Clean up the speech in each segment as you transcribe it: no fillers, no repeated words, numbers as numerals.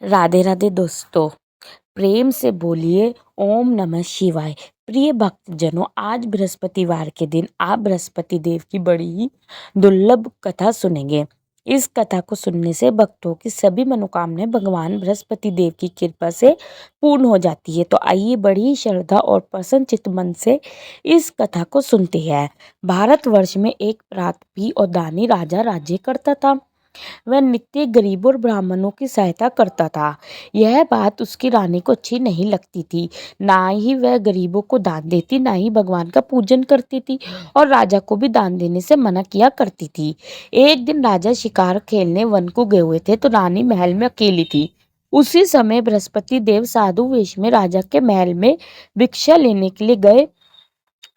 राधे राधे दोस्तों, प्रेम से बोलिए ओम नमः शिवाय। प्रिय भक्तजनों, आज बृहस्पतिवार के दिन आप बृहस्पति देव की बड़ी ही दुर्लभ कथा सुनेंगे। इस कथा को सुनने से भक्तों की सभी मनोकामनाएं भगवान बृहस्पति देव की कृपा से पूर्ण हो जाती है। तो आइए बड़ी ही श्रद्धा और प्रसन्न चित्त मन से इस कथा को सुनते हैं। भारतवर्ष में एक पराक्रमी और दानी राजा राज्य करता था। वह नित्य गरीबों और ब्राह्मणों की सहायता करता था। यह बात उसकी रानी को अच्छी नहीं लगती थी। ना ही वह गरीबों को दान देती, ना ही भगवान का पूजन करती थी और राजा को भी दान देने से मना किया करती थी। एक दिन राजा शिकार खेलने वन को गए हुए थे तो रानी महल में अकेली थी। उसी समय बृहस्पति देव साधु वेश में राजा के महल में भिक्षा लेने के लिए गए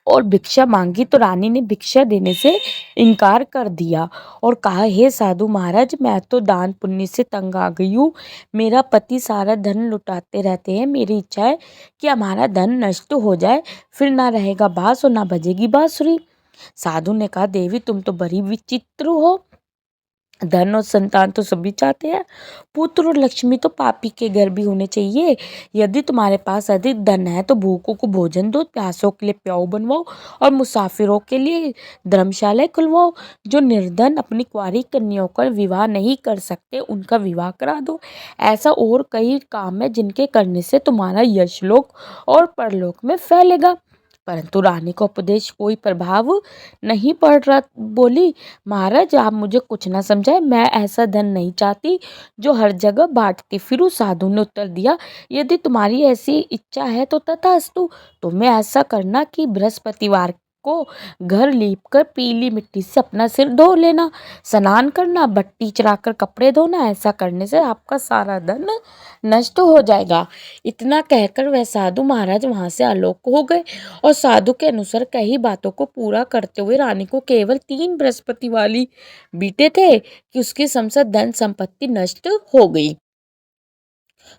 और भिक्षा मांगी तो रानी ने भिक्षा देने से इनकार कर दिया और कहा, हे साधु महाराज, मैं तो दान पुण्य से तंग आ गई हूँ। मेरा पति सारा धन लुटाते रहते हैं। मेरी इच्छा है कि हमारा धन नष्ट हो जाए, फिर ना रहेगा बांस और ना बजेगी बांसुरी। साधु ने कहा, देवी तुम तो बड़ी विचित्र हो। धन और संतान तो सभी चाहते हैं, पुत्र और लक्ष्मी तो पापी के घर भी होने चाहिए। यदि तुम्हारे पास अधिक धन है तो भूखों को भोजन दो, प्यासों के लिए प्याऊ बनवाओ और मुसाफिरों के लिए धर्मशालाएं खुलवाओ। जो निर्धन अपनी कुंवारी कन्याओं का विवाह नहीं कर सकते, उनका विवाह करा दो। ऐसा और कई काम है जिनके करने से तुम्हारा यशलोक और परलोक में फैलेगा। परंतु रानी का उपदेश कोई प्रभाव नहीं पड़ रहा। बोली, महाराज आप मुझे कुछ ना समझाए, मैं ऐसा धन नहीं चाहती जो हर जगह बांटती फिरूं। साधु ने उत्तर दिया, यदि तुम्हारी ऐसी इच्छा है तो तथास्तु। तुम्हें ऐसा करना कि बृहस्पतिवार को घर लीप कर पीली मिट्टी से अपना सिर धो लेना, स्नान करना, बट्टी चढ़ाकर कपड़े धोना। ऐसा करने से आपका सारा धन नष्ट हो जाएगा। इतना कहकर वह साधु महाराज वहां से आलोक हो गए और साधु के अनुसार कई बातों को पूरा करते हुए रानी को केवल 3 बृहस्पति वाली बीते थे कि उसकी समस्त धन संपत्ति नष्ट हो गई।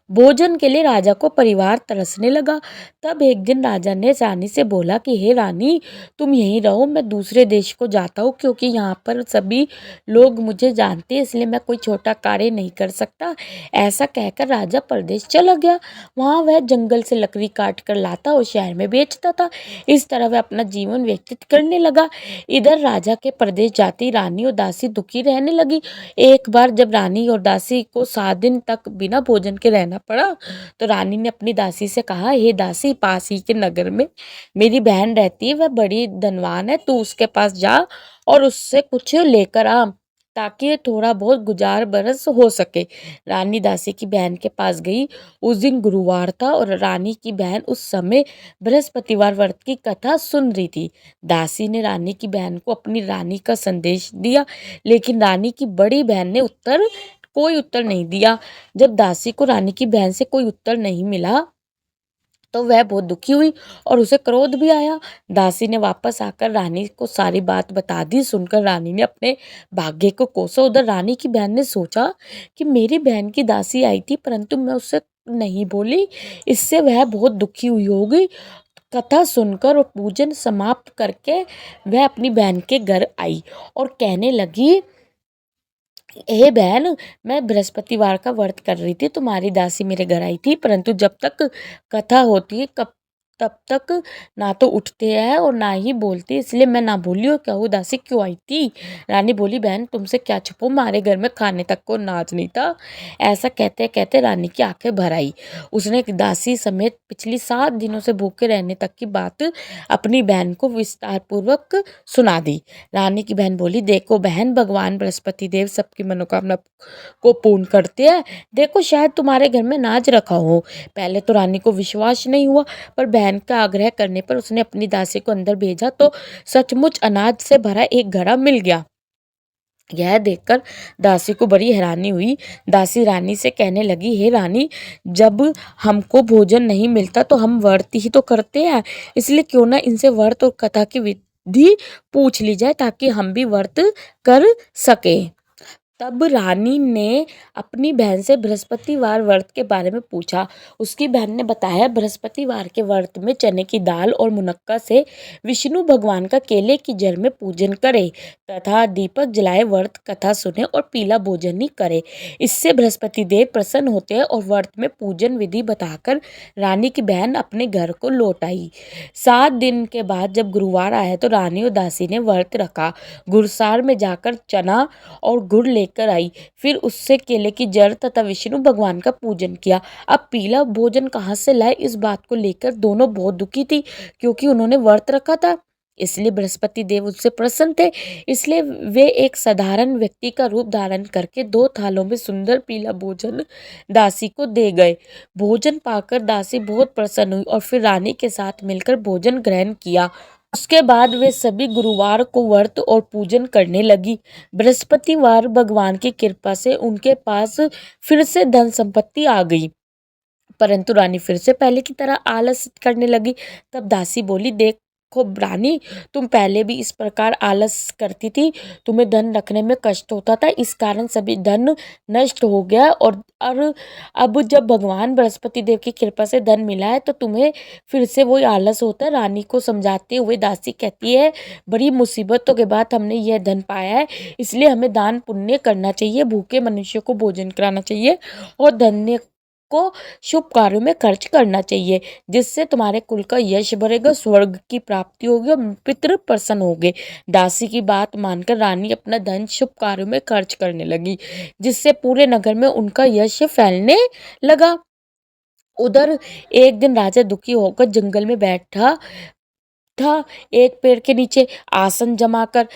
भोजन के लिए राजा को परिवार तरसने लगा। तब एक दिन राजा ने रानी से बोला कि हे रानी, तुम यहीं रहो, मैं दूसरे देश को जाता हूँ क्योंकि यहाँ पर सभी लोग मुझे जानते हैं, इसलिए मैं कोई छोटा कार्य नहीं कर सकता। ऐसा कहकर राजा परदेश चला गया। वहाँ वह जंगल से लकड़ी काट कर लाता और शहर में बेचता था। इस तरह वह अपना जीवन व्यतीत करने लगा। इधर राजा के परदेश जाती रानी और दासी दुखी रहने लगी। एक बार जब रानी और दासी को 7 दिन तक बिना भोजन के रहना पड़ा तो रानी ने अपनी दासी से कहा, हे दासी, पास ही के नगर में मेरी बहन रहती है, वह बड़ी धनवान है, तू उसके पास जा और उससे कुछ लेकर आ ताकि थोड़ा बहुत गुजार बरस हो सके। रानी दासी की बहन के पास गई। उस दिन गुरुवार था और रानी की बहन उस समय बृहस्पतिवार व्रत की कथा सुन रही थी। दासी ने रानी की बहन को अपनी रानी का संदेश दिया, लेकिन रानी की बड़ी बहन ने कोई उत्तर नहीं दिया। जब दासी को रानी की बहन से कोई उत्तर नहीं मिला तो वह बहुत दुखी हुई और उसे क्रोध भी आया। दासी ने वापस आकर रानी को सारी बात बता दी। सुनकर रानी ने अपने भाग्य को कोसा। उधर रानी की बहन ने सोचा कि मेरी बहन की दासी आई थी परंतु मैं उससे नहीं बोली, इससे वह बहुत दुखी हुई होगी। कथा सुनकर और पूजन समाप्त करके वह अपनी बहन के घर आई और कहने लगी, हे बहन, मैं बृहस्पतिवार का व्रत कर रही थी, तुम्हारी दासी मेरे घर आई थी, परंतु जब तक कथा होती है तब तक ना तो उठते हैं और ना ही बोलते, इसलिए मैं ना बोली और कहूँ दासी क्यों आई थी। रानी बोली, बहन तुमसे क्या छुपो, हमारे घर में खाने तक को नाज नहीं था। ऐसा कहते कहते रानी की आंखें भर आई। उसने दासी समेत पिछली 7 दिनों से भूखे रहने तक की बात अपनी बहन को विस्तार पूर्वक सुना दी। रानी की बहन बोली, देखो बहन, भगवान बृहस्पति देव सबकी मनोकामना को पूर्ण करते हैं। देखो शायद तुम्हारे घर में नाज रखा हो। पहले तो रानी को विश्वास नहीं हुआ, पर बहन का आग्रह करने पर उसने अपनी दासी को अंदर भेजा तो सचमुच अनाज से भरा एक घड़ा मिल गया। यह देखकर दासी को बड़ी हैरानी हुई। दासी रानी से कहने लगी, हे रानी, जब हमको भोजन नहीं मिलता तो हम व्रत ही तो करते हैं, इसलिए क्यों ना इनसे व्रत और कथा की विधि पूछ ली जाए ताकि हम भी व्रत कर सके। तब रानी ने अपनी बहन से बृहस्पतिवार व्रत के बारे में पूछा। उसकी बहन ने बताया, बृहस्पतिवार के व्रत में चने की दाल और मुनक्का से विष्णु भगवान का केले की जड़ में पूजन करे तथा दीपक जलाए, व्रत कथा सुने और पीला भोजन ही करे। इससे बृहस्पति देव प्रसन्न होते हैं और व्रत में पूजन विधि बताकर रानी की बहन अपने घर को लौट आई। 7 दिन के बाद जब गुरुवार आया तो रानी और दासी ने व्रत रखा। गुरसार में जाकर चना और गुड़ लेकर आई, फिर उससे केले की जड़ तथा विष्णु भगवान का पूजन किया। अब पीला भोजन कहाँ से लाए, इस बात को लेकर दोनों बहुत दुखी थी, क्योंकि उन्होंने व्रत रखा था। इसलिए बृहस्पति देव उनसे प्रसन्न थे। इसलिए वे एक साधारण व्यक्ति का रूप धारण करके 2 थालों में सुंदर पीला भोजन दासी को दे गए। भोजन पाकर दासी बहुत प्रसन्न हुई और फिर रानी के साथ मिलकर भोजन ग्रहण किया। उसके बाद वे सभी गुरुवार को व्रत और पूजन करने लगी। बृहस्पतिवार भगवान की कृपा से उनके पास फिर से धन संपत्ति आ गई, परंतु रानी फिर से पहले की तरह आलस करने लगी। तब दासी बोली, देखो रानी, तुम पहले भी इस प्रकार आलस करती थी, तुम्हें धन रखने में कष्ट होता था, इस कारण सभी धन नष्ट हो गया और अब जब भगवान बृहस्पति देव की कृपा से धन मिला है तो तुम्हें फिर से वही आलस होता है। रानी को समझाते हुए दासी कहती है, बड़ी मुसीबतों के बाद हमने यह धन पाया है, इसलिए हमें दान पुण्य करना चाहिए, भूखे मनुष्य को भोजन कराना चाहिए और धन्य को शुभ कार्यों में खर्च करना चाहिए, जिससे तुम्हारे कुल का यश बढ़ेगा, स्वर्ग की प्राप्ति होगी और पितृ प्रसन्न होंगे। दासी की बात मानकर रानी अपना धन शुभ कार्यों में खर्च करने लगी, जिससे पूरे नगर में उनका यश फैलने लगा। उधर एक दिन राजा दुखी होकर जंगल में बैठा था, एक पेड़ के नीचे आसन जमाकर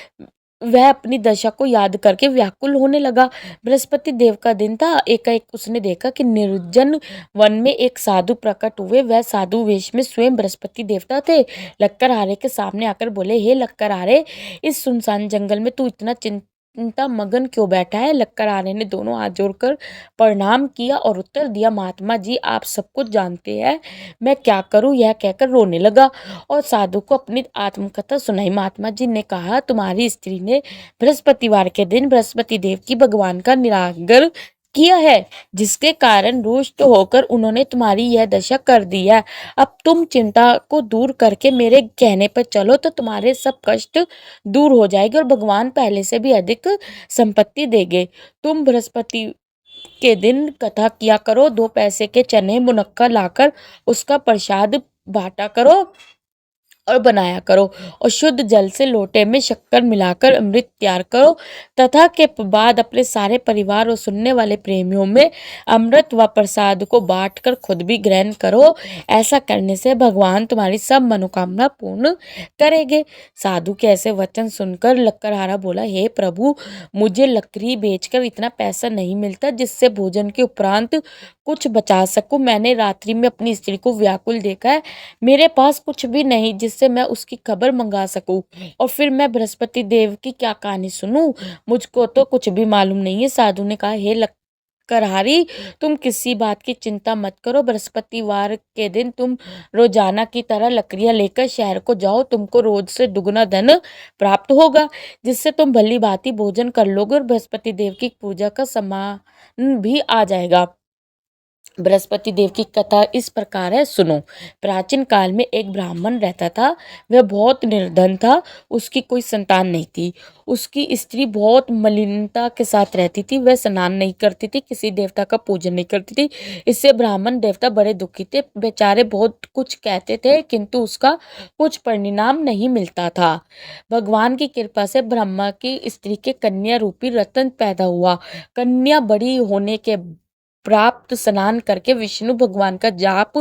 वह अपनी दशा को याद करके व्याकुल होने लगा। बृहस्पति देव का दिन था। एकाएक उसने देखा कि निर्जन वन में एक साधु प्रकट हुए। वह साधु वेश में स्वयं बृहस्पति देवता थे। लक्कड़हारे के सामने आकर बोले, हे लक्कड़हारे, इस सुनसान जंगल में तू इतना चिंता मगन क्यों बैठा है? लक्कड़हारे ने दोनों हाथ जोड़कर प्रणाम किया और उत्तर दिया, महात्मा जी, आप सब कुछ जानते हैं, मैं क्या करूं? यह कहकर रोने लगा और साधु को अपनी आत्मकथा सुनाई। महात्मा जी ने कहा, तुम्हारी स्त्री ने बृहस्पतिवार के दिन बृहस्पति देव की भगवान का निरादर किया है, जिसके कारण रुष्ट होकर उन्होंने तुम्हारी यह दशा कर दी है। अब तुम चिंता को दूर करके मेरे कहने पर चलो तो तुम्हारे सब कष्ट दूर हो जाएंगे और भगवान पहले से भी अधिक संपत्ति देंगे। तुम बृहस्पति के दिन कथा किया करो, 2 पैसे के चने मुनक्का लाकर उसका प्रसाद बांटा करो और बनाया करो और शुद्ध जल से लोटे में शक्कर मिलाकर अमृत तैयार करो तथा के बाद अपने सारे परिवार और सुनने वाले प्रेमियों में अमृत व प्रसाद को बांटकर खुद भी ग्रहण करो। ऐसा करने से भगवान तुम्हारी सब मनोकामना पूर्ण करेंगे। साधु के ऐसे वचन सुनकर लक्कड़हारा बोला, हे प्रभु, मुझे लकड़ी बेचकर इतना पैसा नहीं मिलता जिससे भोजन के उपरांत कुछ बचा सकूं। मैंने रात्रि में अपनी स्त्री को व्याकुल देखा है, मेरे पास कुछ भी नहीं जिससे मैं उसकी खबर मंगा सकूं और फिर मैं बृहस्पति देव की क्या कहानी सुनूं? मुझको तो कुछ भी मालूम नहीं है। साधु ने कहा, हे लक्कड़हारी, तुम किसी बात की चिंता मत करो। बृहस्पतिवार के दिन तुम रोजाना की तरह लकड़ियां लेकर शहर को जाओ, तुमको रोज से दुगना धन प्राप्त होगा, जिससे तुम भली भांति भोजन कर लोगे और बृहस्पति देव की पूजा का सामान भी आ जाएगा। बृहस्पति देव की कथा इस प्रकार है, सुनो। प्राचीन काल में एक ब्राह्मण रहता था। वह बहुत निर्धन था, उसकी कोई संतान नहीं थी। उसकी स्त्री बहुत मलिनता के साथ रहती थी, वह स्नान नहीं करती थी, किसी देवता का पूजन नहीं करती थी। इससे ब्राह्मण देवता बड़े दुखी थे। बेचारे बहुत कुछ कहते थे किंतु उसका कुछ परिणाम नहीं मिलता था। भगवान की कृपा से ब्रह्मा की स्त्री के कन्या रूपी रतन पैदा हुआ। कन्या बड़ी होने के प्राप्त स्नान करके विष्णु भगवान का जाप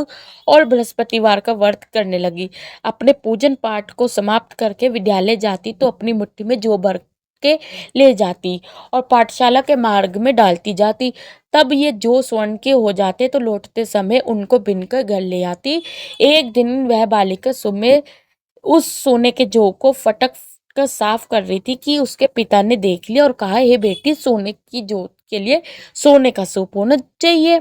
और बृहस्पतिवार का व्रत करने लगी। अपने पूजन पाठ को समाप्त करके विद्यालय जाती तो अपनी मुट्ठी में जौ भर के ले जाती और पाठशाला के मार्ग में डालती जाती। तब ये जौ स्वर्ण के हो जाते तो लौटते समय उनको बिनकर घर ले आती। एक दिन वह बालिका सुबह उस सोने के जौ को फटक कर साफ कर रही थी कि उसके पिता ने देख लिया और कहा, हे बेटी, सोने की जौ के लिए सोने का सूप होना चाहिए।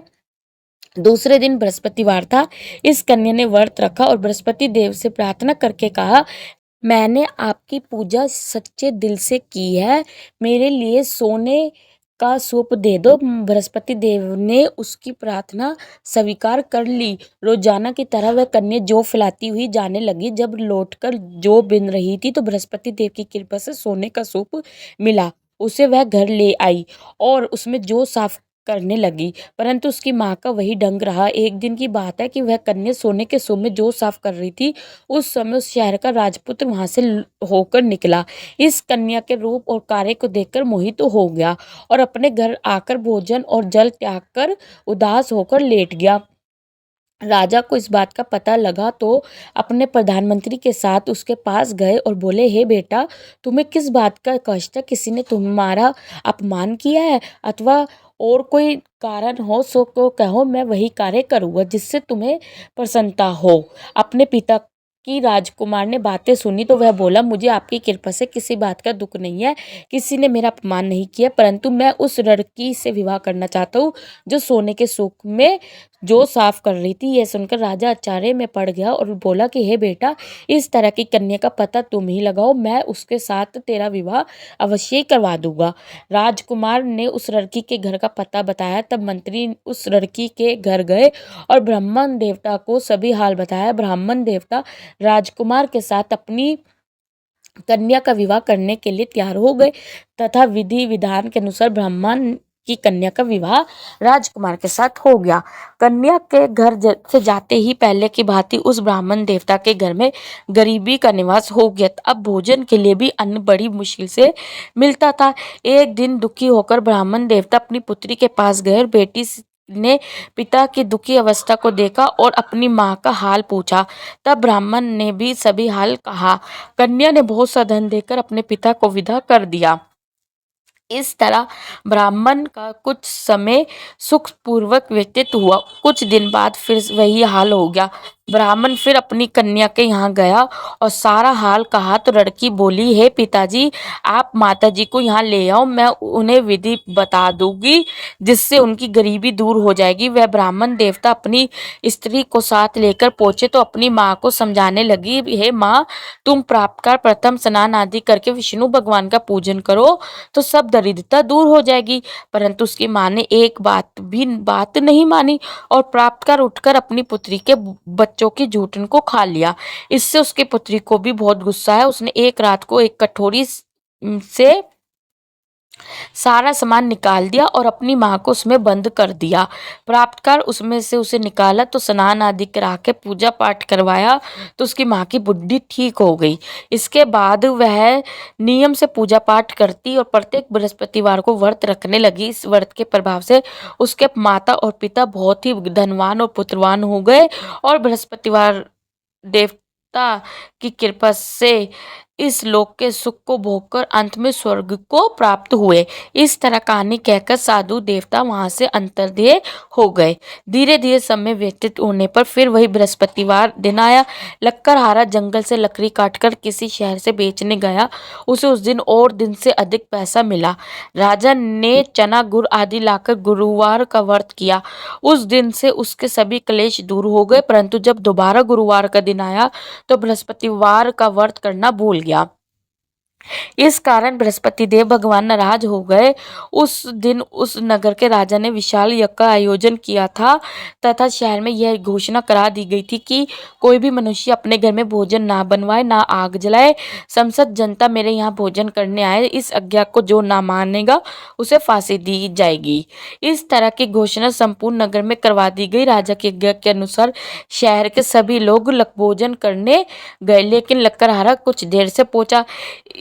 दूसरे दिन बृहस्पतिवार था। इस कन्या ने व्रत रखा और बृहस्पति देव से प्रार्थना करके कहा, मैंने आपकी पूजा सच्चे दिल से की है, मेरे लिए सोने का सूप दे दो। बृहस्पति देव ने उसकी प्रार्थना स्वीकार कर ली। रोजाना की तरह वह कन्या जौ फैलाती हुई जाने लगी। जब लौटकर जौ बिन रही थी तो बृहस्पति देव की कृपा से सोने का सूप मिला। उसे वह घर ले आई और उसमें जौ साफ करने लगी, परंतु उसकी माँ का वही ढंग रहा। एक दिन की बात है कि वह कन्या सोने के सूप में जौ साफ कर रही थी। उस समय उस शहर का राजपुत्र वहां से होकर निकला। इस कन्या के रूप और कार्य को देखकर मोहित हो गया और अपने घर आकर भोजन और जल त्याग कर उदास होकर लेट गया। राजा को इस बात का पता लगा तो अपने प्रधानमंत्री के साथ उसके पास गए और बोले, हे बेटा, तुम्हें किस बात का कष्ट है? किसी ने तुम्हारा अपमान किया है अथवा और कोई कारण हो सो को कहो, मैं वही कार्य करूँगा जिससे तुम्हें प्रसन्नता हो। अपने पिता की राजकुमार ने बातें सुनी तो वह बोला, मुझे आपकी कृपा से किसी बात का दुख नहीं है। किसी ने मेरा अपमान नहीं किया, परंतु मैं उस लड़की से विवाह करना चाहता हूँ जो सोने के सूप में जो साफ कर रही थी। यह सुनकर राजा अचार्य में पड़ गया और बोला कि हे बेटा, इस तरह की कन्या का पता तुम ही लगाओ, मैं उसके साथ तेरा विवाह अवश्य ही करवा दूंगा। राजकुमार ने उस लड़की के घर का पता बताया। तब मंत्री उस लड़की के घर गए और ब्राह्मण देवता को सभी हाल बताया। ब्राह्मण देवता राजकुमार के साथ अपनी कन्या का विवाह करने के लिए तैयार हो गए तथा विधि विधान के अनुसार ब्राह्मण की कन्या का विवाह राजकुमार के साथ हो गया। कन्या के घर से जाते ही पहले की भांति उस ब्राह्मण देवता के घर में गरीबी का निवास हो गया। अब भोजन के लिए भी अन्न बड़ी मुश्किल से मिलता था। एक दिन दुखी होकर ब्राह्मण देवता अपनी पुत्री के पास गए और बेटी ने पिता की दुखी अवस्था को देखा और अपनी माँ का हाल पूछा। तब ब्राह्मण ने भी सभी हाल कहा। कन्या ने बहुत सा धन देकर अपने पिता को विदा कर दिया। इस तरह ब्राह्मण का कुछ समय सुखपूर्वक व्यतीत हुआ। कुछ दिन बाद फिर वही हाल हो गया। ब्राह्मण फिर अपनी कन्या के यहाँ गया और सारा हाल कहा तो लड़की बोली, हे पिताजी, आप माताजी को यहाँ ले आओ, मैं उन्हें विधि बता दूंगी जिससे उनकी गरीबी दूर हो जाएगी। वह ब्राह्मण देवता अपनी स्त्री को साथ लेकर पहुंचे तो अपनी माँ को समझाने लगी, हे माँ, तुम प्रातः काल प्रथम स्नान आदि करके विष्णु भगवान का पूजन करो तो सब दरिद्रता दूर हो जाएगी। परंतु उसकी माँ ने एक बात नहीं मानी और प्राप्त कर उठकर अपनी पुत्री के बच्चों की जूठन को खा लिया। इससे उसकी पुत्री को भी बहुत गुस्सा है। उसने एक रात को एक कटोरी से सारा सामान निकाल दिया और अपनी माँ को उसमें बंद कर दिया। प्राप्त कर उसमें से उसे निकाला तो स्नान आदि करा के पूजा पाठ करवाया तो उसकी माँ की बुद्धि ठीक हो गई। इसके बाद वह नियम से पूजा पाठ करती और प्रत्येक बृहस्पतिवार को व्रत रखने लगी। इस व्रत के प्रभाव से उसके माता और पिता बहुत ही धनवान और पुत्रवान हो गए और बृहस्पतिवार देवता की कृपा से इस लोक के सुख को भोगकर अंत में स्वर्ग को प्राप्त हुए। इस तरह कहानी कहकर साधु देवता वहां से अंतर्ध्याय हो गए। धीरे धीरे समय व्यतीत होने पर फिर वही बृहस्पतिवार दिन आया। लक्कड़हारा जंगल से लकड़ी काटकर किसी शहर से बेचने गया। उसे उस दिन और दिन से अधिक पैसा मिला। राजा ने चना गुड़ आदि लाकर गुरुवार का व्रत किया। उस दिन से उसके सभी क्लेश दूर हो गए, परंतु जब दोबारा गुरुवार का दिन आया तो बृहस्पतिवार का व्रत करना भूल गया। इस कारण बृहस्पति देव भगवान नाराज हो गए। उस दिन उस नगर के राजा ने विशाल यज्ञ का आयोजन किया था तथा शहर में यह घोषणा करा दी गई थी कि कोई भी मनुष्य अपने घर में भोजन ना बनवाए, ना आग जलाए। समस्त जनता मेरे यहाँ भोजन करने आए। इस आज्ञा को जो ना मानेगा उसे फांसी दी जाएगी। इस तरह की घोषणा संपूर्ण नगर में करवा दी गई। राजा की आज्ञा के अनुसार शहर के सभी लोग भोजन करने गए, लेकिन लक्कड़हारा कुछ देर से पहुंचा।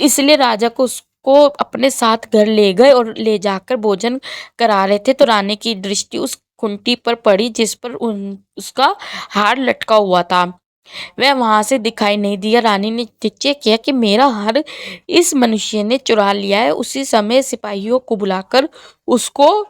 इसलिए राजा को उसको अपने साथ घर ले गए और ले जाकर भोजन करा रहे थे तो रानी की दृष्टि उस खूंटी पर पड़ी जिस पर उसका हार लटका हुआ था। वह वहां से दिखाई नहीं दिया। रानी ने निश्चय किया कि मेरा हार इस मनुष्य ने चुरा लिया है। उसी समय सिपाहियों को बुलाकर उसको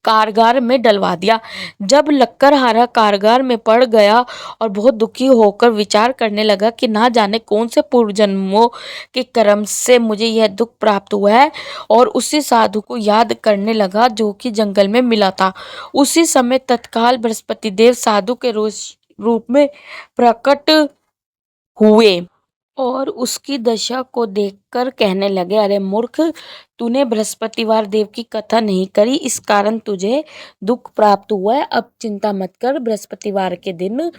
कारगार में डलवा दिया। जब लक्कड़हारा कारगार में पड़ गया और बहुत दुखी होकर विचार करने लगा कि ना जाने कौन से पूर्व जन्मों के कर्म से मुझे यह दुख प्राप्त हुआ है, और उसी साधु को याद करने लगा जो कि जंगल में मिला था। उसी समय तत्काल बृहस्पति देव साधु के रूप में प्रकट हुए और उसकी दशा को देखकर कहने लगे, अरे मूर्ख, तूने बृहस्पतिवार देव की कथा नहीं करी, इस कारण तुझे दुख प्राप्त हुआ है। अब चिंता मत कर, बृहस्पतिवार के दिन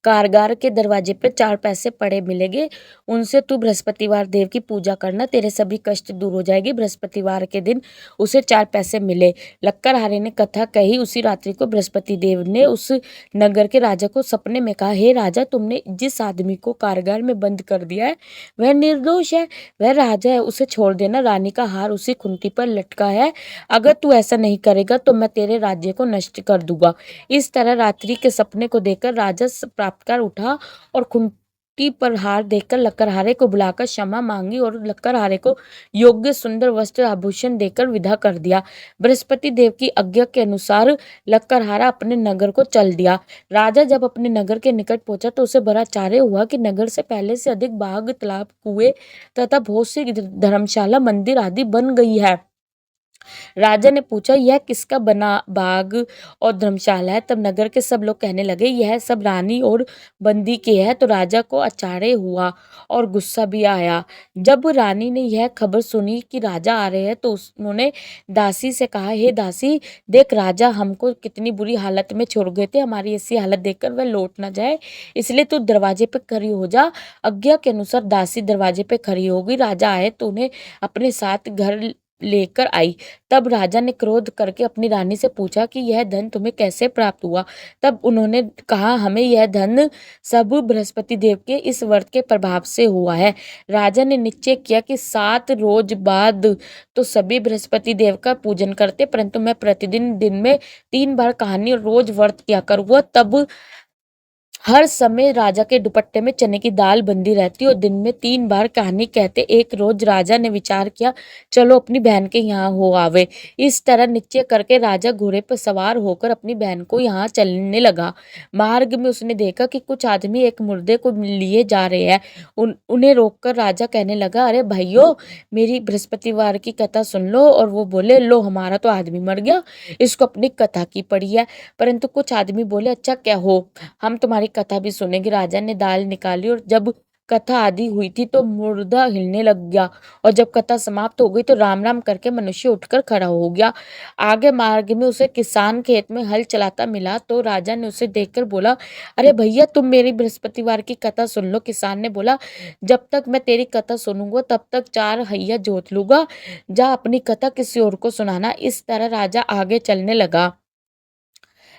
कारगार के दरवाजे पे 4 पैसे पड़े मिलेंगे, उनसे तू बृहस्पतिवार देव की पूजा करना, तेरे सभी कष्ट दूर हो जाएगी। बृहस्पतिवार के दिन उसे 4 पैसे मिले। लक्कड़हारे ने कथा कही। उसी रात्रि को बृहस्पति देव ने उस नगर के राजा को सपने में कहा, हे राजा, तुमने जिस आदमी को कारागार में बंद कर दिया है वह निर्दोष है, वह राजा है, उसे छोड़ देना। रानी का हार उसी खुंटी पर लटका है, अगर तू ऐसा नहीं करेगा तो मैं तेरे राज्य को नष्ट कर दूंगा। इस तरह रात्रि के सपने को देखकर राजा प्राप्त कर उठा और खुंटी पर हार देखकर लक्कड़हारे को बुलाकर क्षमा मांगी और लक्कड़हारे को योग्य सुंदर वस्त्र आभूषण देकर विदा कर दिया। बृहस्पति देव की आज्ञा के अनुसार लक्कड़हारा अपने नगर को चल दिया। राजा जब अपने नगर के निकट पहुंचा तो उसे बड़ा आश्चर्य हुआ कि नगर से पहले से अधिक बाग, तालाब, कुएं तथा बहुत सी धर्मशाला, मंदिर आदि बन गई है। राजा ने पूछा, यह किसका बना बाग और धर्मशाला है? तब नगर के सब लोग कहने लगे, यह सब रानी और बंदी के है। तो राजा को आश्चर्य हुआ और गुस्सा भी आया। जब रानी ने यह खबर सुनी कि राजा आ रहे हैं तो उन्होंने दासी से कहा, हे दासी, देख राजा हमको कितनी बुरी हालत में छोड़ गए थे, हमारी ऐसी हालत देखकर वह लौट ना जाए, इसलिए तू दरवाजे पे खड़ी हो जा। आज्ञा के अनुसार दासी दरवाजे पे खड़ी हो गई। राजा आए तो उन्हें अपने साथ घर लेकर आई। तब राजा ने क्रोध करके अपनी रानी से पूछा कि यह धन तुम्हें कैसे प्राप्त हुआ? तब उन्होंने कहा, हमें यह धन सब बृहस्पति देव के इस व्रत के प्रभाव से हुआ है। राजा ने निश्चय किया कि 7 रोज बाद तो सभी बृहस्पति देव का पूजन करते, परंतु मैं प्रतिदिन दिन में 3 बार कहानी और रोज व्रत किया करूँगा। तब हर समय राजा के दुपट्टे में चने की दाल बंदी रहती और दिन में 3 बार कहानी कहते। एक रोज राजा ने विचार किया, चलो अपनी बहन के यहाँ हो आवे। इस तरह निश्चय करके राजा घोड़े पर सवार होकर अपनी बहन को यहाँ चलने लगा। मार्ग में उसने देखा कि कुछ आदमी एक मुर्दे को लिए जा रहे हैं। उन्हें रोककर राजा कहने लगा, अरे भाइयों, मेरी बृहस्पतिवार की कथा सुन लो। और वो बोले, लो, हमारा तो आदमी मर गया, इसको अपनी कथा की पड़ी है। परंतु कुछ आदमी बोले, अच्छा क्या हो, हम तुम्हारी कथा भी सुनेंगे। राजा ने दाल निकाली और जब कथा आदि हुई थी तो मुर्दा हिलने लग गया, और जब कथा समाप्त हो गई तो राम राम करके मनुष्य उठकर खड़ा हो गया। आगे मार्ग में उसे किसान खेत में हल चलाता मिला तो राजा ने उसे देखकर बोला, अरे भैया, तुम मेरी बृहस्पतिवार की कथा सुन लो। किसान ने बोला, जब तक मैं तेरी कथा सुनूंगा तब तक 4 हैया जोत लूंगा, जा अपनी कथा किसी और को सुनाना। इस तरह राजा आगे चलने लगा।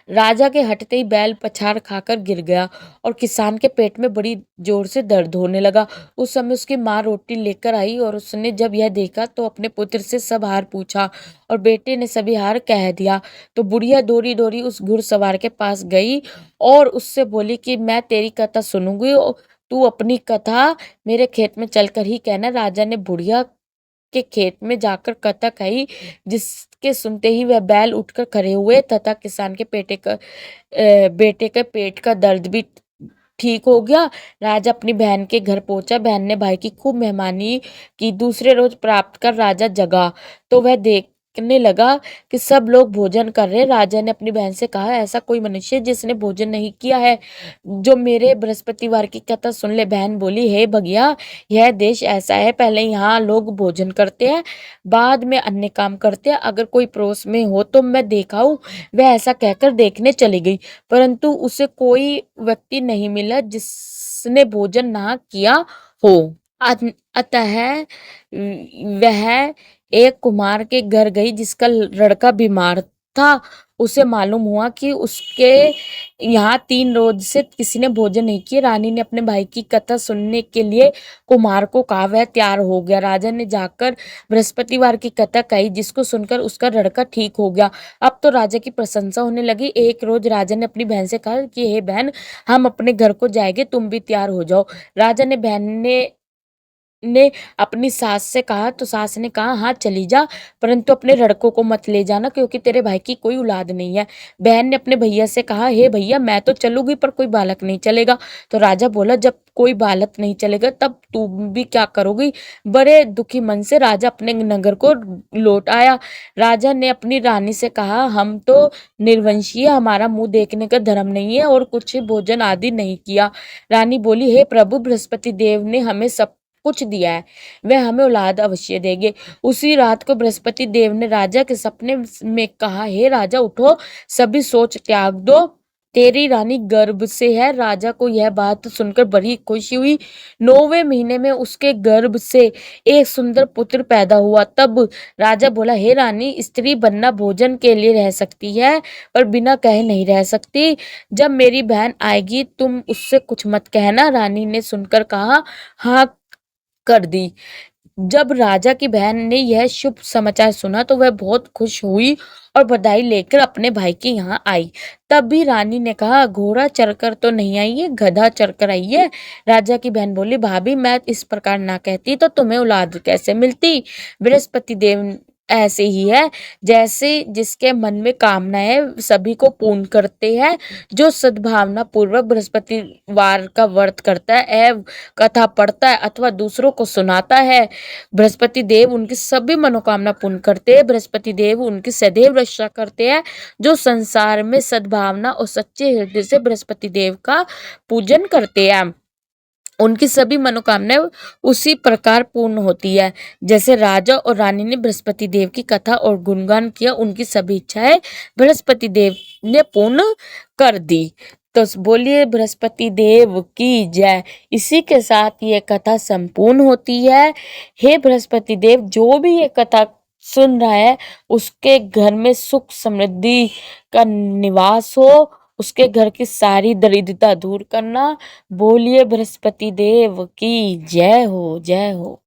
राजा के हटते ही बैल पछाड़ खाकर गिर गया और किसान के पेट में बड़ी जोर से दर्द होने लगा। उस समय उसकी माँ रोटी लेकर आई और उसने जब यह देखा तो अपने पुत्र से सब हार पूछा और बेटे ने सभी हार कह दिया। तो बुढ़िया दौड़ी दौड़ी उस घुड़सवार के पास गई और उससे बोली कि मैं तेरी कथा सुनूंगी, तू अपनी कथा मेरे खेत में चलकर ही कहना। राजा ने बुढ़िया के खेत में जाकर कथा कही, जिसके सुनते ही वह बैल उठकर खड़े हुए तथा किसान के बेटे के पेट का दर्द भी ठीक हो गया। राजा अपनी बहन के घर पहुंचा। बहन ने भाई की खूब मेहमानी की। दूसरे रोज प्राप्त कर राजा जगा तो वह देखने लगा कि सब लोग भोजन कर रहे। राजा ने अपनी बहन से कहा, ऐसा कोई मनुष्य जिसने भोजन नहीं किया है जो मेरे बृहस्पतिवार की कथा सुन ले। बहन बोली, हे भैया, यह देश ऐसा है, पहले यहाँ लोग भोजन करते हैं, बाद में अन्य काम करते हैं, अगर कोई पड़ोस में हो तो मैं देखाऊं। वह ऐसा कहकर देखने चली गई, परंतु उसे कोई व्यक्ति नहीं मिला जिसने भोजन ना किया हो। अतः वह एक कुम्हार के घर गई जिसका लड़का बीमार था। उसे मालूम हुआ कि उसके यहाँ 3 रोज से किसी ने भोजन नहीं किया। रानी ने अपने भाई की कथा सुनने के लिए कुम्हार को कहा। वह तैयार हो गया। राजा ने जाकर बृहस्पतिवार की कथा कही, जिसको सुनकर उसका लड़का ठीक हो गया। अब तो राजा की प्रशंसा होने लगी। एक रोज राजा ने अपनी बहन से कहा कि हे बहन, हम अपने घर को जाएंगे, तुम भी तैयार हो जाओ। राजा ने बहन ने ने अपनी सास से कहा तो सास ने कहा हाँ चली जा, परंतु अपने लड़कों को मत ले जाना क्योंकि तेरे भाई की कोई औलाद नहीं है। बहन ने अपने भैया से कहा हे भैया मैं तो चलूंगी पर कोई बालक नहीं चलेगा। तो राजा बोला जब कोई बालक नहीं चलेगा तब तू भी क्या करोगी। बड़े दुखी मन से राजा अपने नगर को लौट आया। राजा ने अपनी रानी से कहा हम तो निर्वंशीय, हमारा मुंह देखने का धर्म नहीं है और कुछ भोजन आदि नहीं किया। रानी बोली हे प्रभु, बृहस्पति देव ने हमें सब कुछ दिया है, वह हमें औलाद अवश्य देंगे। उसी रात को बृहस्पति देव ने राजा के सपने में कहा हे राजा उठो, सभी सोच त्याग दो, तेरी रानी गर्भ से है। राजा को यह बात सुनकर बड़ी खुशी हुई। 9वें महीने में उसके गर्भ से एक सुंदर पुत्र पैदा हुआ। तब राजा बोला हे रानी, स्त्री बनना भोजन के लिए रह सकती है पर बिना कहे नहीं रह सकती। जब मेरी बहन आएगी तुम उससे कुछ मत कहना। रानी ने सुनकर कहा हाँ कर दी। जब राजा की बहन ने यह शुभ समाचार सुना तो वह बहुत खुश हुई और बधाई लेकर अपने भाई के यहाँ आई। तब भी रानी ने कहा घोड़ा चढ़कर तो नहीं आई है, गधा चढ़कर आई है। राजा की बहन बोली भाभी मैं इस प्रकार ना कहती तो तुम्हें औलाद कैसे मिलती। बृहस्पति देव ऐसे ही है, जैसे जिसके मन में कामना है सभी को पूर्ण करते हैं। जो सद्भावना पूर्वक बृहस्पतिवार का व्रत करता है एवं कथा पढ़ता है अथवा दूसरों को सुनाता है, बृहस्पति देव उनकी सभी मनोकामना पूर्ण करते हैं। बृहस्पति देव उनकी सदैव रक्षा करते हैं। जो संसार में सद्भावना और सच्चे हृदय से बृहस्पति देव का पूजन करते हैं उनकी सभी मनोकामनाएं उसी प्रकार पूर्ण होती है। जैसे राजा और रानी ने बृहस्पति देव की कथा और गुणगान किया, उनकी सभी इच्छाएं बृहस्पति देव ने पूर्ण कर दी। तो बोलिए बृहस्पति देव की जय। इसी के साथ ये कथा संपूर्ण होती है। हे बृहस्पति देव, जो भी ये कथा सुन रहा है उसके घर में सुख समृद्धि का निवास हो, उसके घर की सारी दरिद्रता दूर करना। बोलिए बृहस्पति देव की जय हो, जय हो।